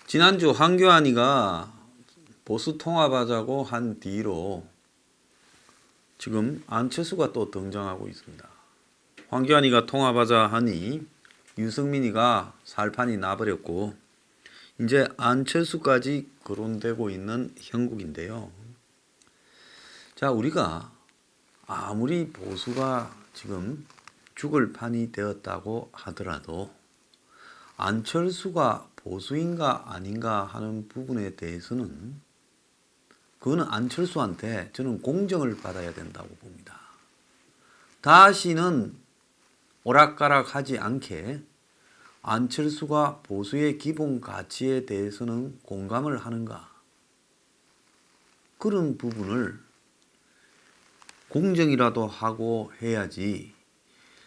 지난주 황교안이가 보수 통합하자고 한 뒤로 지금 안철수가 또 등장하고 있습니다. 황교안이가 통합하자 하니 유승민이가 살판이 나버렸고 이제 안철수까지 거론되고 있는 형국인데요. 자, 우리가 아무리 보수가 지금 죽을 판이 되었다고 하더라도 안철수가 보수인가 아닌가 하는 부분에 대해서는 그거는 안철수한테 저는 공정을 받아야 된다고 봅니다. 다시는 오락가락하지 않게 안철수가 보수의 기본 가치에 대해서는 공감을 하는가, 그런 부분을 공정이라도 하고 해야지.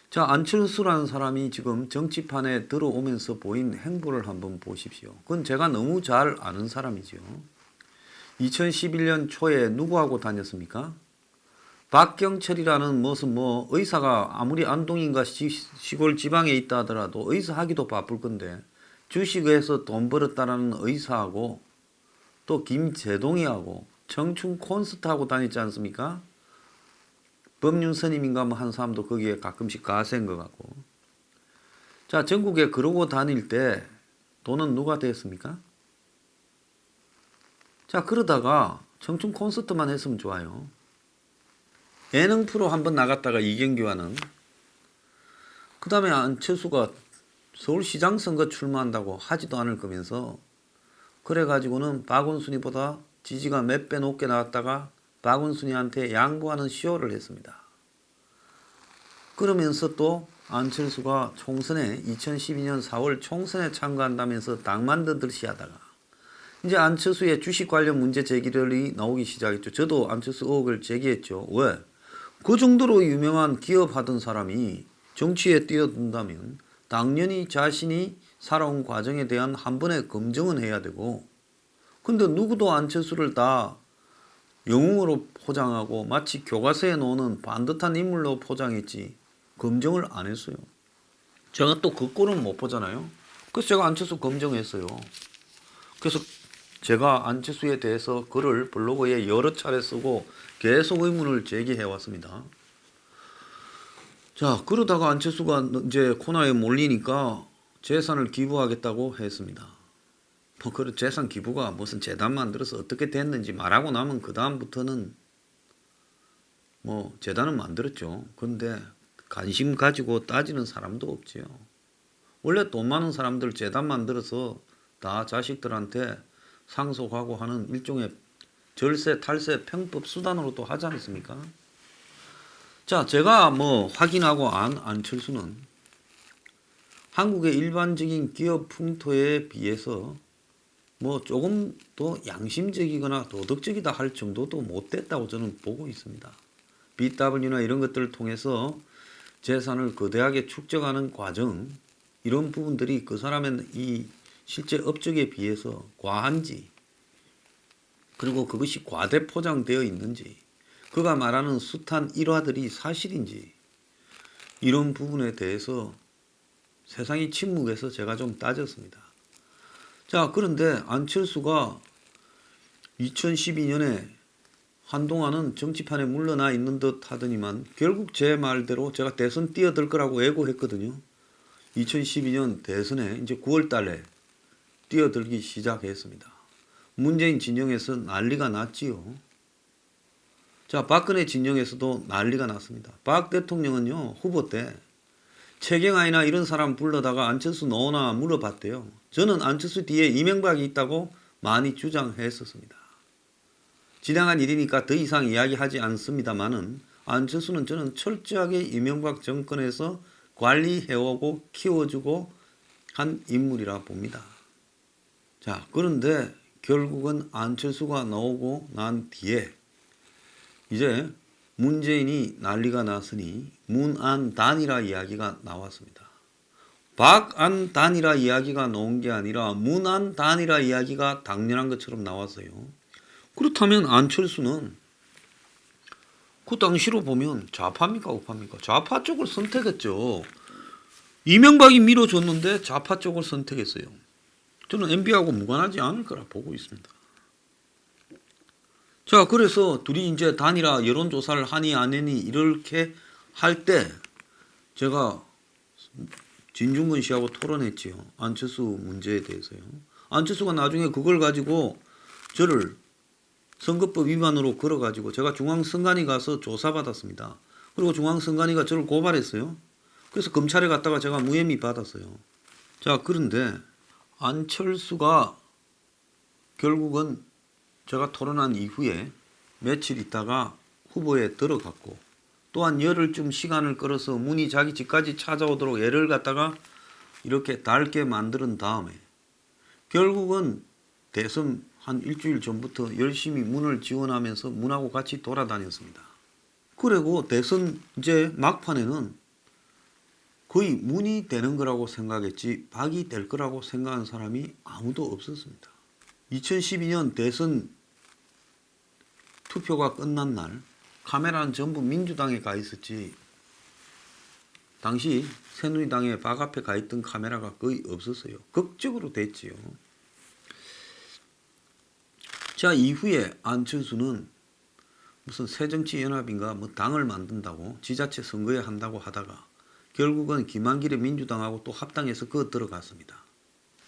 자, 안철수라는 사람이 지금 정치판에 들어오면서 보인 행보를 한번 보십시오. 그건 제가 너무 잘 아는 사람이죠. 2011년 초에 누구하고 다녔습니까? 박경철이라는 무슨 의사가 아무리 안동인가 시골 지방에 있다 하더라도 의사 하기도 바쁠 건데 주식에서 돈 벌었다라는 의사하고 또 김재동이하고 청춘 콘서트하고 다녔지 않습니까? 법륜 스님인가 한 사람도 거기에 가끔씩 가세인 것 같고. 자, 전국에 그러고 다닐 때 돈은 누가 됐습니까? 자, 그러다가 청춘 콘서트만 했으면 좋아요. 예능 프로 한번 나갔다가 이경규와는, 그 다음에 안철수가 서울시장 선거 출마한다고 하지도 않을 거면서 그래가지고는 박원순이보다 지지가 몇 배 높게 나왔다가 박원순이한테 양보하는 쇼를 했습니다. 그러면서 또 안철수가 총선에 2012년 4월 총선에 참가한다면서 당 만들듯이 하다가 이제 안철수의 주식 관련 문제 제기들이 나오기 시작했죠. 저도 안철수 의혹을 제기했죠. 왜? 그 정도로 유명한 기업 하던 사람이 정치에 뛰어든다면 당연히 자신이 살아온 과정에 대한 한 번의 검증은 해야 되고, 근데 누구도 안철수를 다 영웅으로 포장하고 마치 교과서에 나오는 반듯한 인물로 포장했지 검증을 안 했어요. 제가 또 그 꼴은 못 보잖아요. 그래서 제가 안철수 검증했어요. 그래서 제가 안철수에 대해서 글을 블로그에 여러 차례 쓰고 계속 의문을 제기해 왔습니다. 자, 그러다가 안철수가 이제 코너에 몰리니까 재산을 기부하겠다고 했습니다. 그 재산 기부가 무슨 재단 만들어서 어떻게 됐는지 말하고 나면 그 다음부터는 재단은 만들었죠. 그런데 관심 가지고 따지는 사람도 없지요. 원래 돈 많은 사람들 재단 만들어서 다 자식들한테 상속하고 하는 일종의 절세, 탈세, 평법 수단으로도 하지 않습니까? 자, 제가 확인하고 안철수는 한국의 일반적인 기업 풍토에 비해서 조금 더 양심적이거나 도덕적이다 할 정도도 못 됐다고 저는 보고 있습니다. BW나 이런 것들을 통해서 재산을 거대하게 축적하는 과정, 이런 부분들이 그 사람의 이 실제 업적에 비해서 과한지, 그리고 그것이 과대 포장되어 있는지, 그가 말하는 숱한 일화들이 사실인지, 이런 부분에 대해서 세상이 침묵해서 제가 좀 따졌습니다. 자, 그런데 안철수가 2012년에 한동안은 정치판에 물러나 있는 듯 하더니만 결국 제 말대로 제가 대선 뛰어들 거라고 예고했거든요. 2012년 대선에 이제 9월 달에 뛰어들기 시작했습니다. 문재인 진영에서 난리가 났지요. 자, 박근혜 진영에서도 난리가 났습니다. 박 대통령은요, 후보 때 최경환이나 이런 사람 불러다가 안철수 넣으나 물어봤대요. 저는 안철수 뒤에 이명박이 있다고 많이 주장했었습니다. 지나간 일이니까 더 이상 이야기하지 않습니다만은 안철수는 저는 철저하게 이명박 정권에서 관리해오고 키워주고 한 인물이라 봅니다. 자, 그런데 결국은 안철수가 나오고 난 뒤에 이제 문재인이 난리가 났으니 문안 단일화 이야기가 나왔습니다. 박안 단일화 이야기가 나온 게 아니라 문안 단일화 이야기가 당연한 것처럼 나왔어요. 그렇다면 안철수는 그 당시로 보면 좌파입니까 우파입니까? 좌파 쪽을 선택했죠. 이명박이 밀어줬는데 좌파 쪽을 선택했어요. 저는 MB하고 무관하지 않을 거라 보고 있습니다. 자, 그래서 둘이 이제 단일화 여론조사를 하니 안 하니 이렇게 할 때 제가 진중근 씨하고 토론했지요. 안철수 문제에 대해서요. 안철수가 나중에 그걸 가지고 저를 선거법 위반으로 걸어가지고 제가 중앙선관위 가서 조사받았습니다. 그리고 중앙선관위가 저를 고발했어요. 그래서 검찰에 갔다가 제가 무혐의 받았어요. 자, 그런데 안철수가 결국은 제가 토론한 이후에 며칠 있다가 후보에 들어갔고 또한 열흘쯤 시간을 끌어서 문이 자기 집까지 찾아오도록 애를 갖다가 이렇게 닳게 만드는 다음에 결국은 대선 한 일주일 전부터 열심히 문을 지원하면서 문하고 같이 돌아다녔습니다. 그리고 대선 이제 막판에는 거의 문이 되는 거라고 생각했지 박이 될 거라고 생각한 사람이 아무도 없었습니다. 2012년 대선 투표가 끝난 날 카메라는 전부 민주당에 가 있었지 당시 새누리당에 박 앞에 가 있던 카메라가 거의 없었어요. 극적으로 됐지요. 자, 이후에 안철수는 무슨 새정치연합인가 뭐 당을 만든다고 지자체 선거에 한다고 하다가 결국은 김한길의 민주당하고 또 합당해서 그거 들어갔습니다.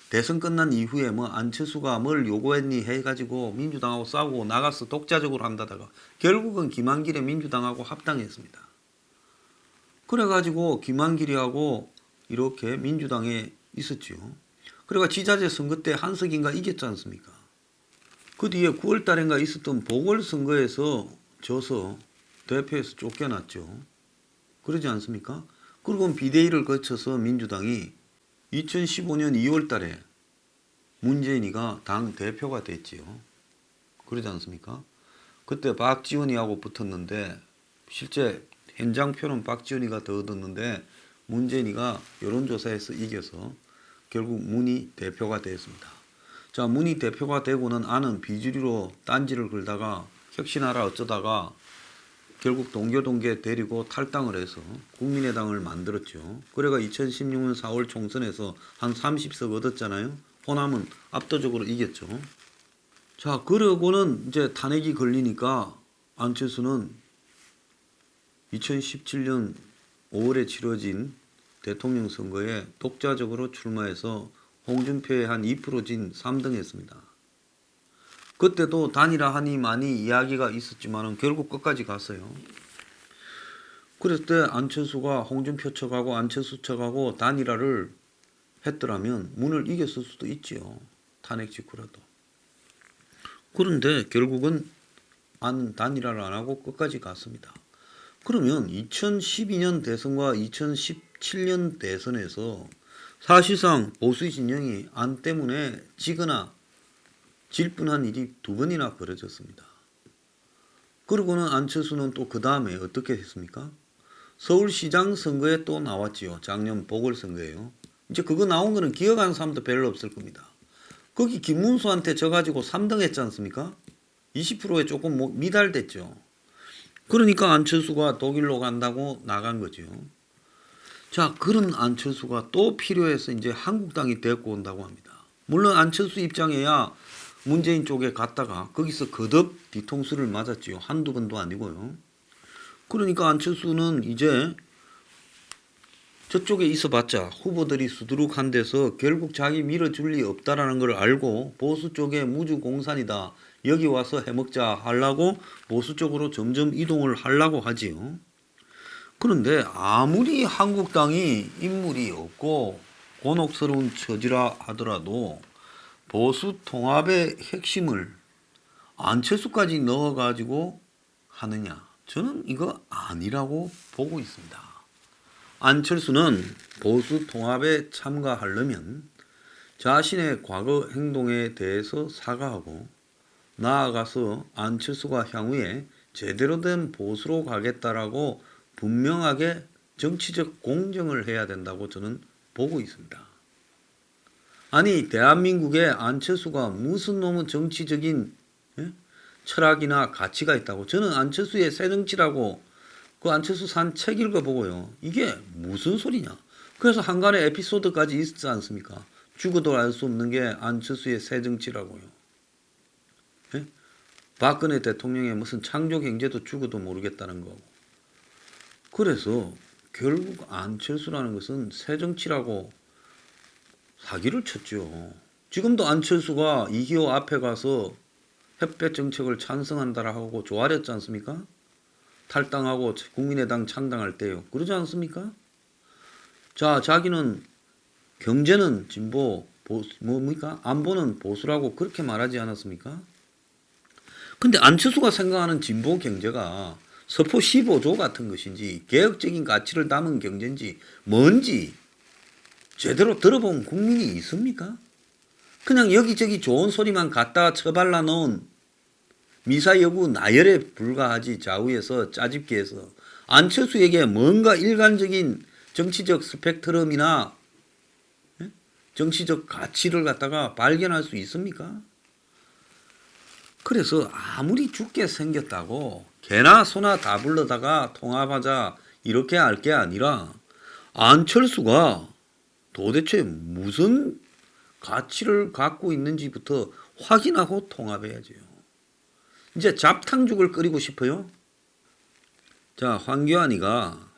대선 끝난 이후에 뭐 안철수가 뭘 요구했니 해가지고 민주당하고 싸우고 나가서 독자적으로 한다다가 결국은 김한길의 민주당하고 합당했습니다. 그래가지고 김한길이하고 이렇게 민주당에 있었죠. 그래가 지자체 선거 때 한석인가 이겼지 않습니까? 그 뒤에 9월 달인가 있었던 보궐선거에서 져서 대표에서 쫓겨났죠. 그러지 않습니까? 그리고 비대위를 거쳐서 민주당이 2015년 2월 달에 문재인이가 당 대표가 됐지요. 그러지 않습니까? 그때 박지원이하고 붙었는데 실제 현장표는 박지원이가 더 얻었는데 문재인이가 여론조사에서 이겨서 결국 문희 대표가 됐습니다. 자, 문희 대표가 되고는 아는 비주류로 딴지를 걸다가 혁신하라 어쩌다가 결국 동계 데리고 탈당을 해서 국민의당을 만들었죠. 그래가 2016년 4월 총선에서 한 30석 얻었잖아요. 호남은 압도적으로 이겼죠. 자, 그러고는 이제 탄핵이 걸리니까 안철수는 2017년 5월에 치러진 대통령 선거에 독자적으로 출마해서 홍준표의 한 2% 진 3등 했습니다. 그때도 단일화 하니 많이 이야기가 있었지만 결국 끝까지 갔어요. 그랬을 때 안철수가 홍준표 척하고 안철수 척하고 단일화를 했더라면 문을 이겼을 수도 있지요. 탄핵 직후라도. 그런데 결국은 단일화를 안 하고 끝까지 갔습니다. 그러면 2012년 대선과 2017년 대선에서 사실상 보수 진영이 안 때문에 지거나 질 뻔한 일이 두 번이나 벌어졌습니다. 그러고는 안철수는 또 그 다음에 어떻게 했습니까? 서울시장 선거에 또 나왔지요. 작년 보궐선거에요. 이제 그거 나온 거는 기억하는 사람도 별로 없을 겁니다. 거기 김문수한테 져가지고 3등 했지 않습니까? 20%에 조금 미달됐죠. 그러니까 안철수가 독일로 간다고 나간 거죠. 자, 그런 안철수가 또 필요해서 이제 한국당이 데리고 온다고 합니다. 물론 안철수 입장에야 문재인 쪽에 갔다가 거기서 거듭 뒤통수를 맞았지요. 한두 번도 아니고요. 그러니까 안철수는 이제 저쪽에 있어봤자 후보들이 수두룩한 데서 결국 자기 밀어줄 리 없다라는 걸 알고 보수 쪽에 무주공산이다. 여기 와서 해먹자 하려고 보수 쪽으로 점점 이동을 하려고 하지요. 그런데 아무리 한국당이 인물이 없고 곤혹스러운 처지라 하더라도 보수 통합의 핵심을 안철수까지 넣어가지고 하느냐? 저는 이거 아니라고 보고 있습니다. 안철수는 보수 통합에 참가하려면 자신의 과거 행동에 대해서 사과하고 나아가서 안철수가 향후에 제대로 된 보수로 가겠다라고 분명하게 정치적 공정을 해야 된다고 저는 보고 있습니다. 아니, 대한민국에 안철수가 무슨 놈의 정치적인 철학이나 가치가 있다고. 저는 안철수의 새정치라고 그 안철수 산 책 읽어보고요. 이게 무슨 소리냐. 그래서 한간의 에피소드까지 있지 않습니까? 죽어도 알 수 없는 게 안철수의 새 정치라고요. 예? 박근혜 대통령의 무슨 창조 경제도 죽어도 모르겠다는 거고. 그래서 결국 안철수라는 것은 새 정치라고 사기를 쳤죠. 지금도 안철수가 이기호 앞에 가서 햇볕 정책을 찬성한다라 하고 조아렸지 않습니까? 탈당하고 국민의당 창당할 때요. 그러지 않습니까? 자, 자기는 경제는 진보, 뭡니까? 안보는 보수라고 그렇게 말하지 않았습니까? 근데 안철수가 생각하는 진보 경제가 서포 15조 같은 것인지 개혁적인 가치를 담은 경제인지 뭔지 제대로 들어본 국민이 있습니까? 그냥 여기저기 좋은 소리만 갖다 처발라 놓은 미사여구 나열에 불과하지. 좌우에서 짜집기해서 안철수에게 뭔가 일관적인 정치적 스펙트럼이나 정치적 가치를 갖다가 발견할 수 있습니까? 그래서 아무리 죽게 생겼다고 개나 소나 다 불러다가 통합하자 이렇게 할 게 아니라 안철수가 도대체 무슨 가치를 갖고 있는지부터 확인하고 통합해야죠. 이제 잡탕죽을 끓이고 싶어요? 자, 황교안이가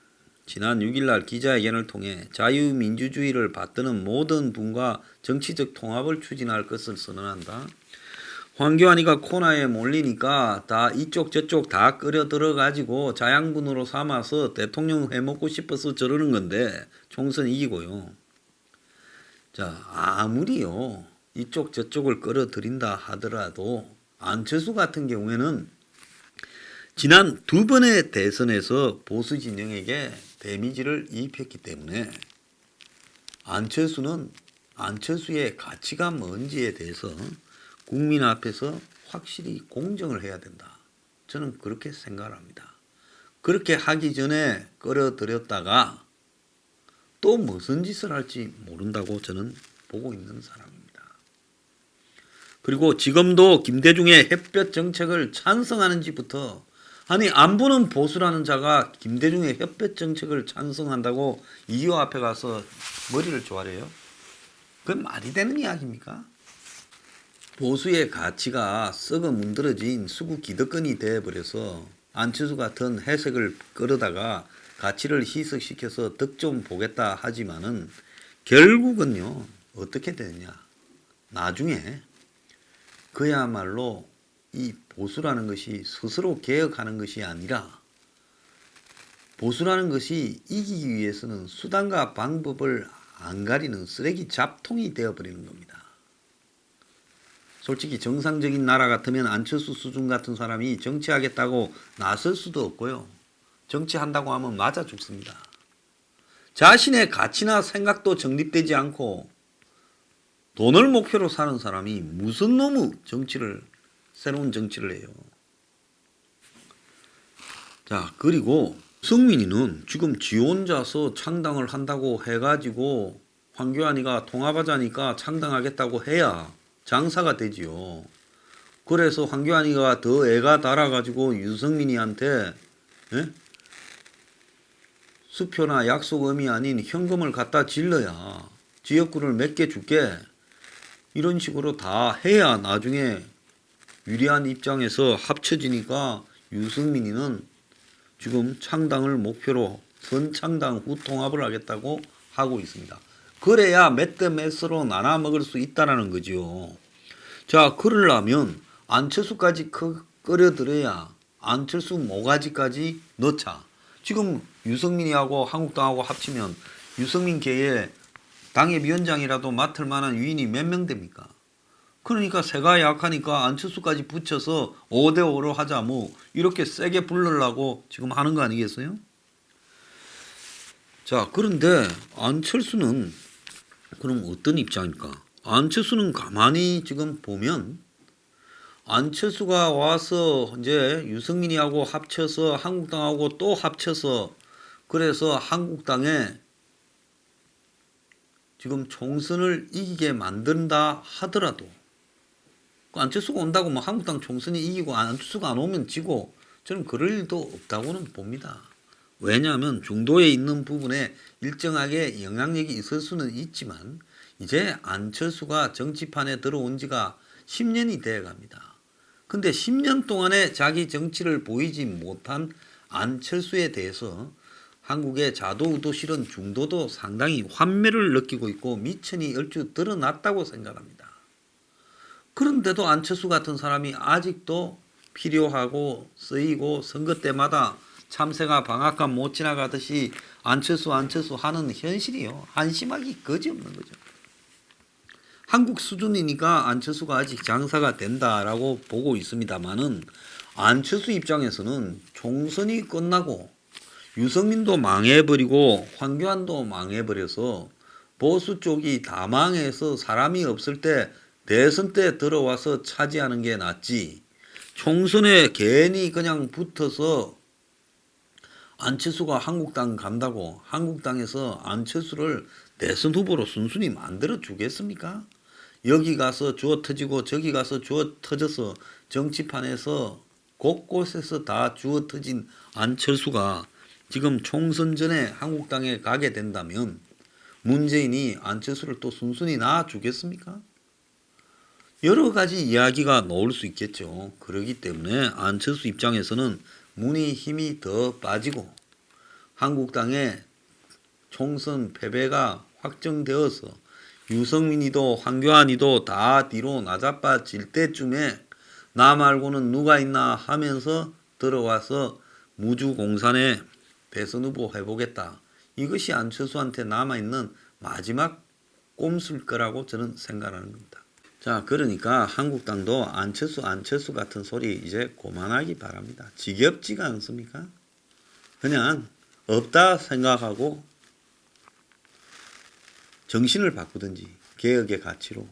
지난 6일날 기자회견을 통해 자유민주주의를 받드는 모든 분과 정치적 통합을 추진할 것을 선언한다. 황교안이가 코너에 몰리니까 다 이쪽 저쪽 다 끌어 들어가지고 자양분으로 삼아서 대통령 해먹고 싶어서 저러는 건데 총선 이기고요. 자, 아무리요 이쪽 저쪽을 끌어들인다 하더라도 안철수 같은 경우에는 지난 두 번의 대선에서 보수 진영에게 데미지를 입혔기 때문에 안철수는 안철수의 가치가 뭔지에 대해서 국민 앞에서 확실히 공정을 해야 된다. 저는 그렇게 생각을 합니다. 그렇게 하기 전에 끌어들였다가 또 무슨 짓을 할지 모른다고 저는 보고 있는 사람입니다. 그리고 지금도 김대중의 햇볕 정책을 찬성하는지부터 아니 안보는 보수라는 자가 김대중의 햇볕 정책을 찬성한다고 이호 앞에 가서 머리를 조아려요? 그건 말이 되는 이야기입니까? 보수의 가치가 썩어 문드러진 수구 기득권이 되어버려서 안철수 같은 해석을 끌어다가 가치를 희석시켜서 득 좀 보겠다 하지만은 결국은요 어떻게 되느냐 나중에 그야말로 이 보수라는 것이 스스로 개혁하는 것이 아니라 보수라는 것이 이기기 위해서는 수단과 방법을 안 가리는 쓰레기 잡통이 되어버리는 겁니다. 솔직히 정상적인 나라 같으면 안철수 수준 같은 사람이 정치하겠다고 나설 수도 없고요. 정치한다고 하면 맞아 죽습니다. 자신의 가치나 생각도 정립되지 않고 돈을 목표로 사는 사람이 무슨 놈의 새로운 정치를 해요. 자, 그리고 유승민이는 지금 지 혼자서 창당을 한다고 해가지고 황교안이가 통합하자니까 창당하겠다고 해야 장사가 되지요. 그래서 황교안이가 더 애가 달아가지고 유승민이한테 수표나 약속음이 아닌 현금을 갖다 질러야 지역구를 몇 개 줄게 이런 식으로 다 해야 나중에 유리한 입장에서 합쳐지니까 유승민이는 지금 창당을 목표로 선창당 후 통합을 하겠다고 하고 있습니다. 그래야 몇 대 몇으로 나눠 먹을 수 있다는 거죠. 자, 그러려면 안철수까지 끌어들여야 안철수 모가지까지 넣자. 지금 유승민이하고 한국당하고 합치면 유승민 계의 당협위원장이라도 맡을 만한 위인이 몇 명 됩니까? 그러니까 새가 약하니까 안철수까지 붙여서 5대5로 하자 뭐 이렇게 세게 부르려고 지금 하는 거 아니겠어요? 자, 그런데 안철수는 그럼 어떤 입장일까? 안철수는 가만히 지금 보면 안철수가 와서 이제 유승민이하고 합쳐서 한국당하고 또 합쳐서 그래서 한국당에 지금 총선을 이기게 만든다 하더라도 안철수가 온다고 뭐 한국당 총선이 이기고 안철수가 안 오면 지고 저는 그럴 일도 없다고는 봅니다. 왜냐하면 중도에 있는 부분에 일정하게 영향력이 있을 수는 있지만 이제 안철수가 정치판에 들어온 지가 10년이 돼 갑니다. 근데 10년 동안에 자기 정치를 보이지 못한 안철수에 대해서 한국의 자도우도 실은 중도도 상당히 환멸을 느끼고 있고 미천이 얼추 드러났다고 생각합니다. 그런데도 안철수 같은 사람이 아직도 필요하고 쓰이고 선거 때마다 참새가 방앗간 못 지나가듯이 안철수 하는 현실이요. 한심하기 거지없는 거죠. 한국 수준이니까 안철수가 아직 장사가 된다라고 보고 있습니다만은 안철수 입장에서는 총선이 끝나고 유승민도 망해버리고 황교안도 망해버려서 보수 쪽이 다 망해서 사람이 없을 때 대선 때 들어와서 차지하는 게 낫지. 총선에 괜히 그냥 붙어서 안철수가 한국당 간다고 한국당에서 안철수를 대선 후보로 순순히 만들어 주겠습니까? 여기 가서 주워 터지고 저기 가서 주워 터져서 정치판에서 곳곳에서 다 주워 터진 안철수가 지금 총선 전에 한국당에 가게 된다면 문재인이 안철수를 또 순순히 놔주겠습니까? 여러 가지 이야기가 나올 수 있겠죠. 그렇기 때문에 안철수 입장에서는 문이 힘이 더 빠지고 한국당의 총선 패배가 확정되어서 유승민이도 황교안이도 다 뒤로 나자빠질 때쯤에 나 말고는 누가 있나 하면서 들어와서 무주공산에 대선 후보 해보겠다. 이것이 안철수한테 남아있는 마지막 꼼수일 거라고 저는 생각하는 겁니다. 자, 그러니까 한국당도 안철수 같은 소리 이제 그만하기 바랍니다. 지겹지가 않습니까? 그냥 없다 생각하고 정신을 바꾸든지 개혁의 가치로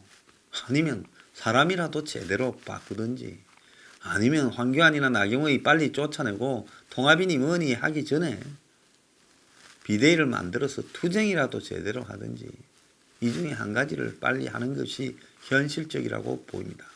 아니면 사람이라도 제대로 바꾸든지 아니면 황교안이나 나경원이 빨리 쫓아내고 통합이니 뭐니 하기 전에 비대위를 만들어서 투쟁이라도 제대로 하든지 이 중에 한 가지를 빨리 하는 것이 현실적이라고 보입니다.